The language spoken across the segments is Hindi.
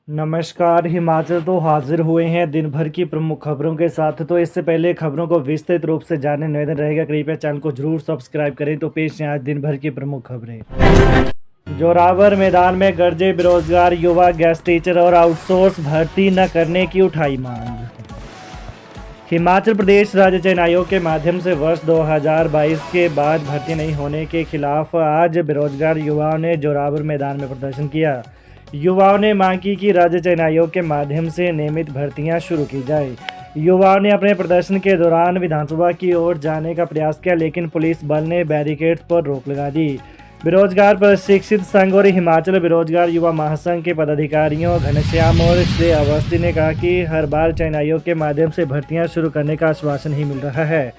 नमस्कार। हिमाचल तो हाजिर हुए हैं दिन भर की प्रमुख खबरों के साथ। तो इससे पहले खबरों को विस्तृत रूप से जानने निवेदन रहेगा, कृपया चैनल को जरूर सब्सक्राइब करें। तो पेश हैं आज दिन भर की प्रमुख खबरें। जोरावर मैदान में गरजे बेरोजगार युवा, गेस्ट टीचर और आउटसोर्स भर्ती न करने की उठाई मांग। हिमाचल प्रदेश राज्य चयन आयोग के माध्यम से वर्ष 2022 के बाद भर्ती नहीं होने के खिलाफ आज बेरोजगार युवाओं ने जोरावर मैदान में प्रदर्शन किया। युवाओं ने मांग की कि राज्य चयन आयोग के माध्यम से नियमित भर्तियां शुरू की जाए। युवाओं ने अपने प्रदर्शन के दौरान विधानसभा की ओर जाने का प्रयास किया, लेकिन पुलिस बल ने बैरिकेड्स पर रोक लगा दी। बेरोजगार प्रशिक्षित संघ और हिमाचल बेरोजगार युवा महासंघ के पदाधिकारियों घनश्याम और श्रेय अवस्थी ने कहा कि हर बार चयन आयोग के माध्यम से भर्तियां शुरू करने का आश्वासन ही मिल रहा है।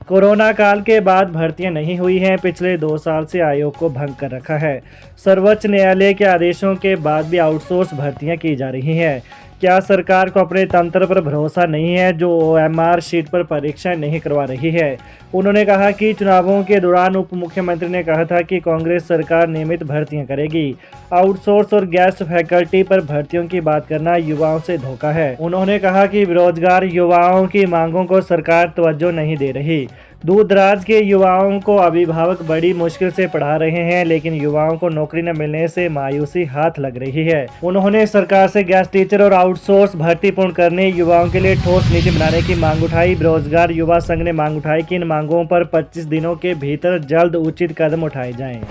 कोरोना काल के बाद भर्तियां नहीं हुई हैं। पिछले 2 साल से आयोग को भंग कर रखा है। सर्वोच्च न्यायालय के आदेशों के बाद भी आउटसोर्स भर्तियां की जा रही हैं। क्या सरकार को अपने तंत्र पर भरोसा नहीं है जो OMR शीट पर परीक्षा नहीं करवा रही है? उन्होंने कहा कि चुनावों के दौरान उप मुख्यमंत्री ने कहा था कि कांग्रेस सरकार नियमित भर्तियां करेगी। आउटसोर्स और गेस्ट फैकल्टी पर भर्तियों की बात करना युवाओं से धोखा है। उन्होंने कहा कि बेरोजगार युवाओं की मांगों को सरकार तवज्जो नहीं दे रही। दूर दराज के युवाओं को अभिभावक बड़ी मुश्किल से पढ़ा रहे हैं, लेकिन युवाओं को नौकरी न मिलने से मायूसी हाथ लग रही है। उन्होंने सरकार से गेस्ट टीचर और आउटसोर्स भर्ती पूर्ण करने, युवाओं के लिए ठोस नीति बनाने की मांग उठाई। बेरोजगार युवा संघ ने मांग उठाई कि इन मांगों पर 25 दिनों के भीतर जल्द उचित कदम उठाए जाएं।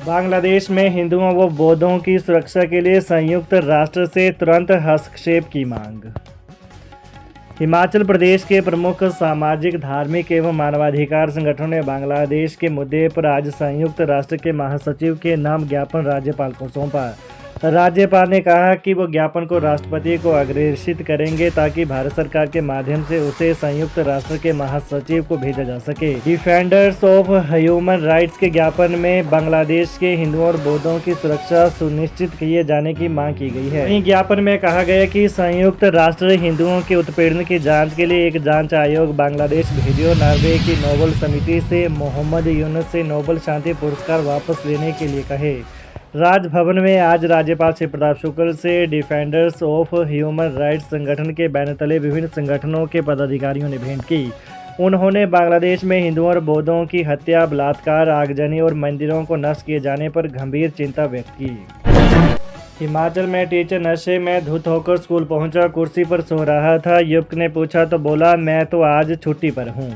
बांग्लादेश में हिंदुओं व बौद्धों की सुरक्षा के लिए संयुक्त राष्ट्र से तुरंत हस्तक्षेप की मांग। हिमाचल प्रदेश के प्रमुख सामाजिक, धार्मिक एवं मानवाधिकार संगठनों ने बांग्लादेश के मुद्दे पर आज संयुक्त राष्ट्र के महासचिव के नाम ज्ञापन राज्यपाल को सौंपा। राज्यपाल ने कहा कि वो ज्ञापन को राष्ट्रपति को अग्रेषित करेंगे ताकि भारत सरकार के माध्यम से उसे संयुक्त राष्ट्र के महासचिव को भेजा जा सके। डिफेंडर्स ऑफ ह्यूमन राइट्स के ज्ञापन में बांग्लादेश के हिंदुओं और बौद्धों की सुरक्षा सुनिश्चित किए जाने की मांग की गई है। वहीं ज्ञापन में कहा गया कि संयुक्त राष्ट्र हिंदुओं के उत्पीड़न की जाँच के लिए एक जाँच आयोग बांग्लादेश भेजियो। नॉर्वे की नोबेल समिति से मोहम्मद यूनुस से नोबेल शांति पुरस्कार वापस लेने के लिए कहे। राजभवन में आज राज्यपाल श्री प्रताप शुक्ल से डिफेंडर्स ऑफ ह्यूमन राइट्स संगठन के बैनर तले विभिन्न संगठनों के पदाधिकारियों ने भेंट की। उन्होंने बांग्लादेश में हिंदुओं और बौद्धों की हत्या, बलात्कार, आगजनी और मंदिरों को नष्ट किए जाने पर गंभीर चिंता व्यक्त की। हिमाचल में टीचर नशे में धुत होकर स्कूल पहुंचा, कुर्सी पर सो रहा था। युवक ने पूछा तो बोला, मैं तो आज छुट्टी पर हूं।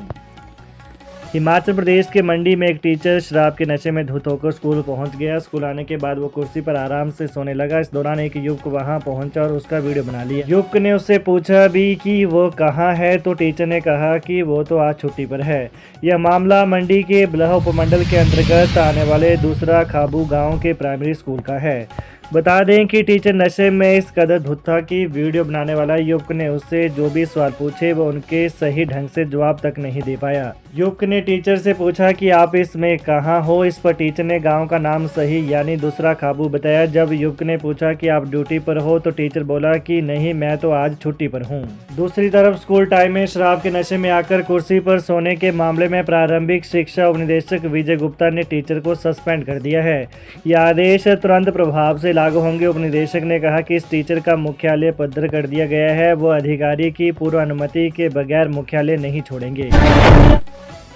हिमाचल प्रदेश के मंडी में एक टीचर शराब के नशे में धुत होकर स्कूल पहुंच गया। स्कूल आने के बाद वो कुर्सी पर आराम से सोने लगा। इस दौरान एक युवक वहां पहुंचा और उसका वीडियो बना लिया। युवक ने उससे पूछा भी कि वो कहां है, तो टीचर ने कहा कि वो तो आज छुट्टी पर है। यह मामला मंडी के बल्ह उपमंडल के अंतर्गत आने वाले दूसरा खाबू गाँव के प्राइमरी स्कूल का है। बता दें कि टीचर नशे में इस कदर धुत था कि वीडियो बनाने वाला युवक ने उससे जो भी सवाल पूछे वो उनके सही ढंग से जवाब तक नहीं दे पाया। युवक ने टीचर से पूछा कि आप इसमें कहाँ हो। इस पर टीचर ने गांव का नाम सही यानी दूसरा खाबू बताया। जब युवक ने पूछा कि आप ड्यूटी पर हो तो टीचर बोला कि नहीं, मैं तो आज छुट्टी पर हूँ। दूसरी तरफ स्कूल टाइम में शराब के नशे में आकर कुर्सी पर सोने के मामले में प्रारंभिक शिक्षा उपनिदेशक विजय गुप्ता ने टीचर को सस्पेंड कर दिया है। यह आदेश तुरंत प्रभाव से लागू होंगे। उपनिदेशक ने कहा कि इस टीचर का मुख्यालय पद्धर कर दिया गया है। वो अधिकारी की पूर्व अनुमति के बगैर मुख्यालय नहीं छोड़ेंगे।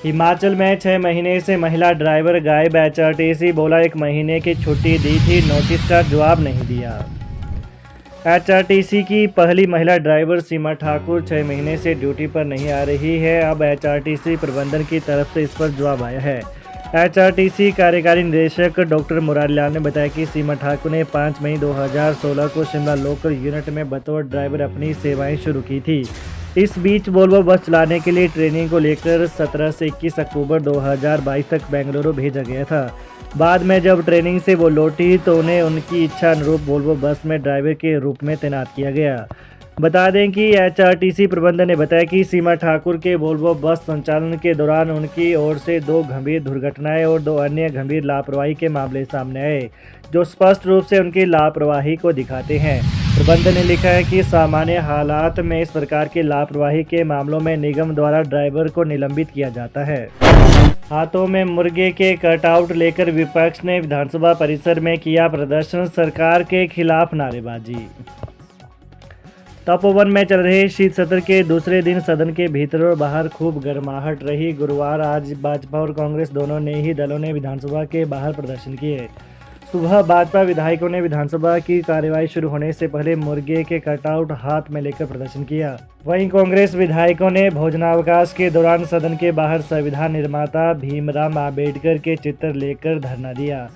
हिमाचल में 6 महीने से महिला ड्राइवर गायब। HRTC बोला 1 महीने की छुट्टी दी थी, नोटिस का जवाब नहीं दिया। HRTC की पहली महिला ड्राइवर सीमा ठाकुर 6 महीने से ड्यूटी पर नहीं आ रही है। अब HRTC प्रबंधन की तरफ से इस पर जवाब आया है। HRTC कार्यकारी निदेशक डॉक्टर मुरारी लाल ने बताया कि सीमा ठाकुर ने 5 मई 2016 को शिमला लोकल यूनिट में बतौर ड्राइवर अपनी सेवाएं शुरू की थी। इस बीच वोल्वो बस चलाने के लिए ट्रेनिंग को लेकर 17 से 21 अक्टूबर 2022 तक बेंगलुरु भेजा गया था। बाद में जब ट्रेनिंग से वो लौटी तो उन्हें उनकी इच्छा अनुरूप वोल्वो बस में ड्राइवर के रूप में तैनात किया गया। बता दें कि HRTC प्रबंधन ने बताया कि सीमा ठाकुर के वोल्वो बस संचालन के दौरान उनकी ओर से 2 गंभीर दुर्घटनाएं और 2 अन्य गंभीर लापरवाही के मामले सामने आए, जो स्पष्ट रूप से उनकी लापरवाही को दिखाते हैं। प्रबंधन ने लिखा है कि सामान्य हालात में इस प्रकार की लापरवाही के मामलों में निगम द्वारा ड्राइवर को निलंबित किया जाता है। हाथों में मुर्गे के कटआउट लेकर विपक्ष ने विधानसभा परिसर में किया प्रदर्शन, सरकार के खिलाफ नारेबाजी। तपोवन में चल रहे शीत सत्र के दूसरे दिन सदन के भीतर और बाहर खूब गर्माहट रही। गुरुवार आज भाजपा और कांग्रेस दोनों ने ही दलों ने विधानसभा के बाहर प्रदर्शन किए। सुबह भाजपा विधायकों ने विधानसभा की कार्यवाही शुरू होने से पहले मुर्गे के कटआउट हाथ में लेकर प्रदर्शन किया। वहीं कांग्रेस विधायकों ने भोजनावकाश के दौरान सदन के बाहर संविधान निर्माता भीमराव अंबेडकर के चित्र लेकर धरना दिया।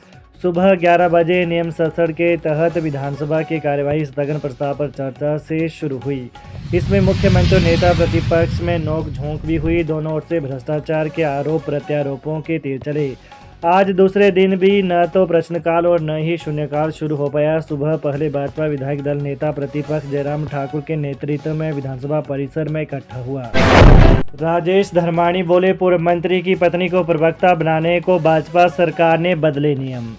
सुबह 11 बजे नियम 67 के तहत विधानसभा की कार्यवाही स्थगन प्रस्ताव पर चर्चा से शुरू हुई। इसमें मुख्यमंत्री और नेता प्रतिपक्ष में नोक-झोंक भी हुई। दोनों ओर से भ्रष्टाचार के आरोप प्रत्यारोपों के तीर चले। आज दूसरे दिन भी न तो प्रश्नकाल और न ही शून्यकाल शुरू हो पाया। सुबह पहले भाजपा विधायक दल नेता प्रतिपक्ष जयराम ठाकुर के नेतृत्व में विधानसभा परिसर में इकट्ठा हुआ। राजेश धर्माणी बोले, पूर्व मंत्री की पत्नी को प्रवक्ता बनाने को भाजपा सरकार ने बदले नियम।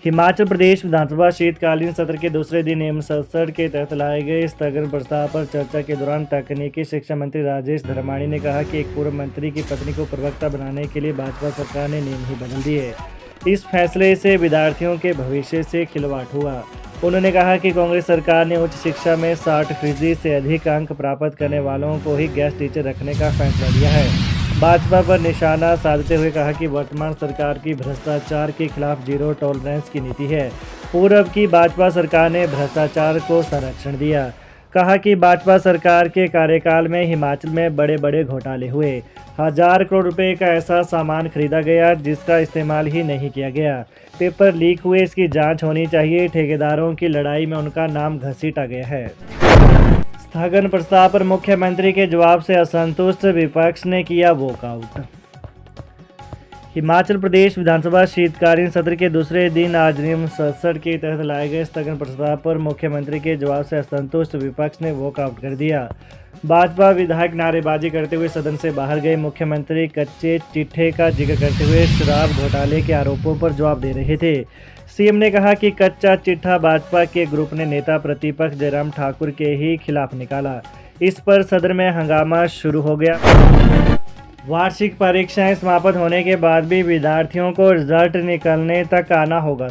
हिमाचल प्रदेश विधानसभा शीतकालीन सत्र के दूसरे दिन नियम 67 के तहत लाए गए स्थगन प्रस्ताव पर चर्चा के दौरान तकनीकी शिक्षा मंत्री राजेश धर्माणी ने कहा कि एक पूर्व मंत्री की पत्नी को प्रवक्ता बनाने के लिए भाजपा सरकार ने नियम ही बदल दिए। इस फैसले से विद्यार्थियों के भविष्य से खिलवाड़ हुआ। उन्होंने कहा कि कांग्रेस सरकार ने उच्च शिक्षा में 60% से अधिक अंक प्राप्त करने वालों को ही गेस्ट टीचर रखने का फैसला लिया है। भाजपा पर निशाना साधते हुए कहा कि वर्तमान सरकार की भ्रष्टाचार के खिलाफ जीरो टॉलरेंस की नीति है। पूर्व की भाजपा सरकार ने भ्रष्टाचार को संरक्षण दिया। कहा कि भाजपा सरकार के कार्यकाल में हिमाचल में बड़े बड़े घोटाले हुए। 1000 करोड़ रुपए का ऐसा सामान खरीदा गया जिसका इस्तेमाल ही नहीं किया गया। पेपर लीक हुए, इसकी जांच होनी चाहिए। ठेकेदारों की लड़ाई में उनका नाम घसीटा गया है। स्थगन प्रस्ताव पर मुख्यमंत्री के जवाब से असंतुष्ट विपक्ष ने किया वॉकआउट। हिमाचल प्रदेश विधानसभा शीतकालीन सत्र के दूसरे दिन आज नियम 67 के तहत लाए गए स्थगन प्रस्ताव पर मुख्यमंत्री के जवाब से असंतुष्ट विपक्ष ने वॉकआउट कर दिया। भाजपा विधायक नारेबाजी करते हुए सदन से बाहर गए। मुख्यमंत्री कच्चे चिट्ठे का जिक्र करते हुए शराब घोटाले के आरोपों पर जवाब दे रहे थे। सीएम ने कहा कि कच्चा चिट्ठा भाजपा के ग्रुप ने नेता प्रतिपक्ष जयराम ठाकुर के ही खिलाफ निकाला। इस पर सदन में हंगामा शुरू हो गया। वार्षिक परीक्षाएं समाप्त होने के बाद भी विद्यार्थियों को रिजल्ट निकलने तक आना होगा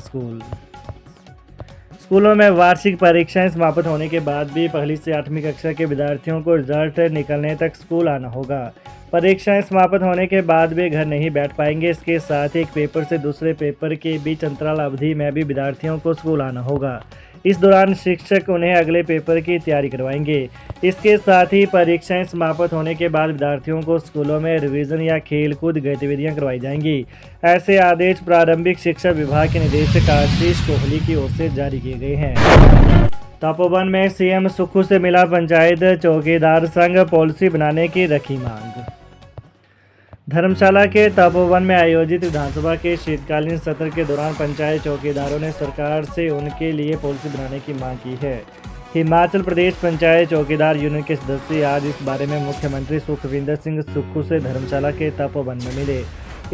स्कूलों में वार्षिक परीक्षाएं समाप्त होने के बाद भी पहली से 8वीं कक्षा के विद्यार्थियों को रिजल्ट निकलने तक स्कूल आना होगा। परीक्षाएं समाप्त होने के बाद वे घर नहीं बैठ पाएंगे। इसके साथ ही एक पेपर से दूसरे पेपर के बीच अंतराल अवधि में भी विद्यार्थियों को स्कूल आना होगा। इस दौरान शिक्षक उन्हें अगले पेपर की तैयारी करवाएंगे। इसके साथ ही परीक्षाएं समाप्त होने के बाद विद्यार्थियों को स्कूलों में रिवीजन या खेलकूद गतिविधियां करवाई जाएंगी। ऐसे आदेश प्रारंभिक शिक्षा विभाग के निदेशक आशीष कोहली की ओर से जारी किए गए हैं। तपोवन में सीएम सुक्खू से मिला पंचायत चौकीदार संघ, पॉलिसी बनाने की रखी मांग। धर्मशाला के तपोवन में आयोजित विधानसभा के शीतकालीन सत्र के दौरान पंचायत चौकीदारों ने सरकार से उनके लिए पॉलिसी बनाने की मांग की है। हिमाचल प्रदेश पंचायत चौकीदार यूनियन के सदस्य आज इस बारे में मुख्यमंत्री सुखविंदर सिंह सुक्खू से धर्मशाला के तपोवन में मिले।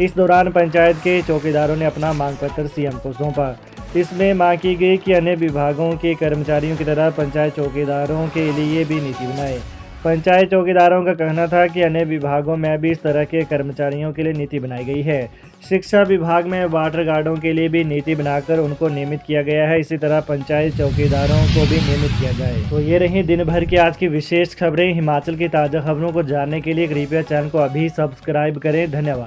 इस दौरान पंचायत के चौकीदारों ने अपना मांग पत्र सीएम को सौंपा। इसमें मांग की गई कि अन्य विभागों के कर्मचारियों की तरह पंचायत चौकीदारों के लिए भी नीति बनाए। पंचायत चौकीदारों का कहना था कि अन्य विभागों में भी इस तरह के कर्मचारियों के लिए नीति बनाई गई है। शिक्षा विभाग में वाटर गार्डों के लिए भी नीति बनाकर उनको नियमित किया गया है। इसी तरह पंचायत चौकीदारों को भी नियमित किया जाए। तो ये रही दिन भर की आज की विशेष खबरें। हिमाचल की ताज़ा खबरों को जानने के लिए कृपया चैनल को अभी सब्सक्राइब करें। धन्यवाद।